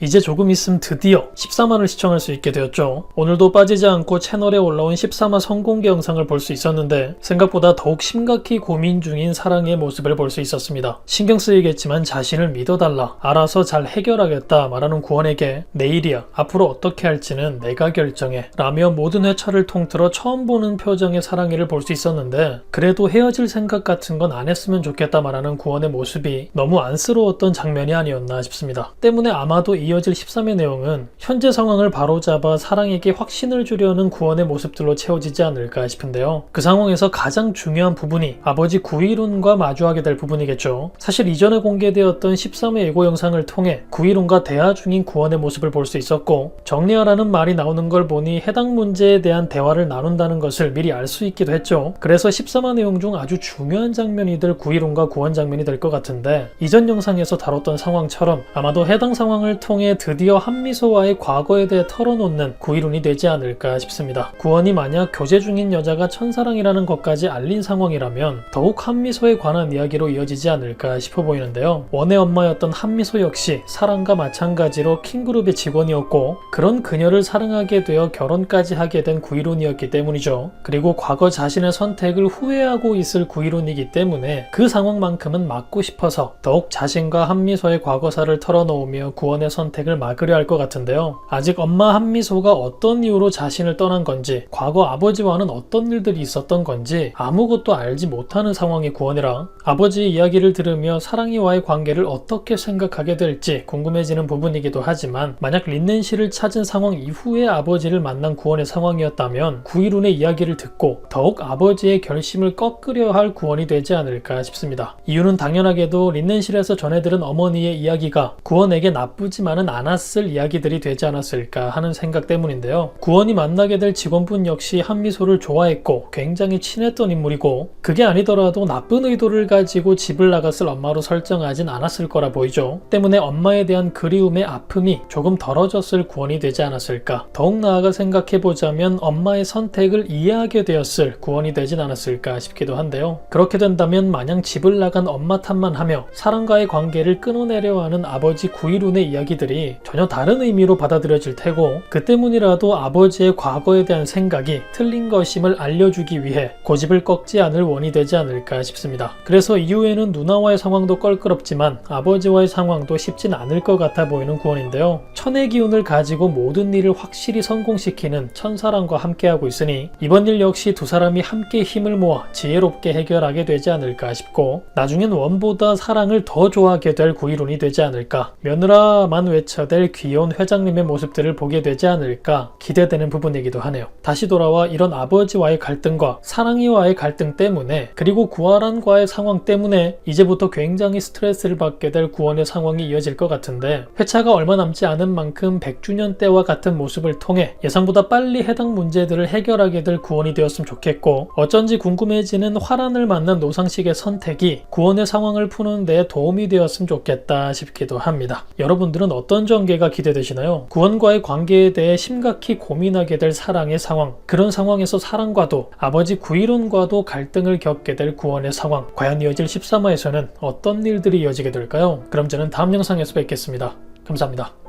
이제 조금 있으면 드디어 14화를 시청할 수 있게 되었죠. 오늘도 빠지지 않고 채널에 올라온 14화 성공개 영상을 볼 수 있었는데 생각보다 더욱 심각히 고민 중인 사랑의 모습을 볼 수 있었습니다. 신경 쓰이겠지만 자신을 믿어달라, 알아서 잘 해결하겠다 말하는 구원에게 내일이야, 앞으로 어떻게 할지는 내가 결정해 라며 모든 회차를 통틀어 처음 보는 표정의 사랑이를 볼 수 있었는데 그래도 헤어질 생각 같은 건 안 했으면 좋겠다 말하는 구원의 모습이 너무 안쓰러웠던 장면이 아니었나 싶습니다. 때문에 아마도 이어질 13회 내용은 현재 상황을 바로잡아 사랑에게 확신을 주려는 구원의 모습들로 채워지지 않을까 싶은데요. 그 상황에서 가장 중요한 부분이 아버지 구이룬과 마주하게 될 부분이겠죠. 사실 이전에 공개되었던 13회 예고 영상을 통해 구이룬과 대화 중인 구원의 모습을 볼 수 있었고, 정리하라는 말이 나오는 걸 보니 해당 문제에 대한 대화를 나눈다는 것을 미리 알 수 있기도 했죠. 그래서 13화 내용 중 아주 중요한 장면이 될 구이룬과 구원 장면이 될 것 같은데, 이전 영상에서 다뤘던 상황처럼 아마도 해당 상황을 통해 드디어 한미소와의 과거에 대해 털어놓는 구이룬이 되지 않을까 싶습니다. 구원이 만약 교제 중인 여자가 천사랑이라는 것까지 알린 상황이라면 더욱 한미소에 관한 이야기로 이어지지 않을까 싶어 보이는데요. 원의 엄마였던 한미소 역시 사랑과 마찬가지로 킹그룹의 직원이었고, 그런 그녀를 사랑하게 되어 결혼까지 하게 된 구이룬이었기 때문이죠. 그리고 과거 자신의 선택을 후회하고 있을 구이룬이기 때문에 그 상황만큼은 막고 싶어서 더욱 자신과 한미소의 과거사를 털어놓으며 구원의 선택을 막으려 할 것 같은데요. 아직 엄마 한미소가 어떤 이유로 자신을 떠난 건지, 과거 아버지와는 어떤 일들이 있었던 건지 아무것도 알지 못하는 상황의 구원이라 아버지의 이야기를 들으며 사랑이와의 관계를 어떻게 생각하게 될지 궁금해지는 부분이기도 하지만, 만약 린넨시를 찾은 상황 이후에 아버지를 만난 구원의 상황이었다면 구이룬의 이야기를 듣고 더욱 아버지의 결심을 꺾으려 할 구원이 되지 않을까 싶습니다. 이유는 당연하게도 린넨실에서 전해들은 어머니의 이야기가 구원에게 나쁘지만은 않았을 이야기들이 되지 않았을까 하는 생각 때문인데요. 구원이 만나게 될 직원분 역시 한미소를 좋아했고 굉장히 친했던 인물이고, 그게 아니더라도 나쁜 의도를 가지고 집을 나갔을 엄마로 설정하진 않았을 거라 보이죠. 때문에 엄마에 대한 그리움의 아픔이 조금 덜어졌을 구원이 되지 않았을까. 더욱 나아가 생각해보자면 엄마의 선택을 이해하게 되었을 구원이 되진 않았을까 싶기도 한데요. 그렇게 된다면 마냥 집을 나간 엄마 탓만 하며 사랑과의 관계를 끊어내려 하는 아버지 구이룬의 이야기들이 전혀 다른 의미로 받아들여질 테고, 그 때문이라도 아버지의 과거에 대한 생각이 틀린 것임을 알려주기 위해 고집을 꺾지 않을 원이 되지 않을까 싶습니다. 그래서 이후에는 누나와의 상황도 껄끄럽지만 아버지와의 상황도 쉽진 않을 것 같아 보이는 구원인데요. 천의 기운을 가지고 모든 일을 확실히 성공시키는 천사랑과 함께하고 있으니 이번 일 역시 두 사람이 함께 힘을 모아 지혜롭게 해결하게 되지 않을까 싶고, 나중엔 원보다 사랑을 더 좋아하게 될 구이룬이 되지 않을까, 며느라만 외쳐댈 귀여운 회장님의 모습들을 보게 되지 않을까 기대되는 부분이기도 하네요. 다시 돌아와 이런 아버지와의 갈등과 사랑이와의 갈등 때문에, 그리고 구아란과의 상황 때문에 이제부터 굉장히 스트레스를 받게 될 구원의 상황이 이어질 것 같은데, 회차가 얼마 남지 않은 만큼 100주년 때와 같은 모습을 통해 예상보다 빨리 해당 문제들을 해결하게 될 구원이 되었으면 좋겠고, 어쩐지 궁금해지는 화란을 만난 노상식의 선택이 구원의 상황을 푸는 데 도움이 되었으면 좋겠다 싶기도 합니다. 여러분들은 어떤 전개가 기대되시나요? 구원과의 관계에 대해 심각히 고민하게 될 사랑의 상황, 그런 상황에서 사랑과도 아버지 구이룬과도 갈등을 겪게 될 구원의 상황, 과연 이어질 13화에서는 어떤 일들이 이어지게 될까요? 그럼 저는 다음 영상에서 뵙겠습니다. 감사합니다.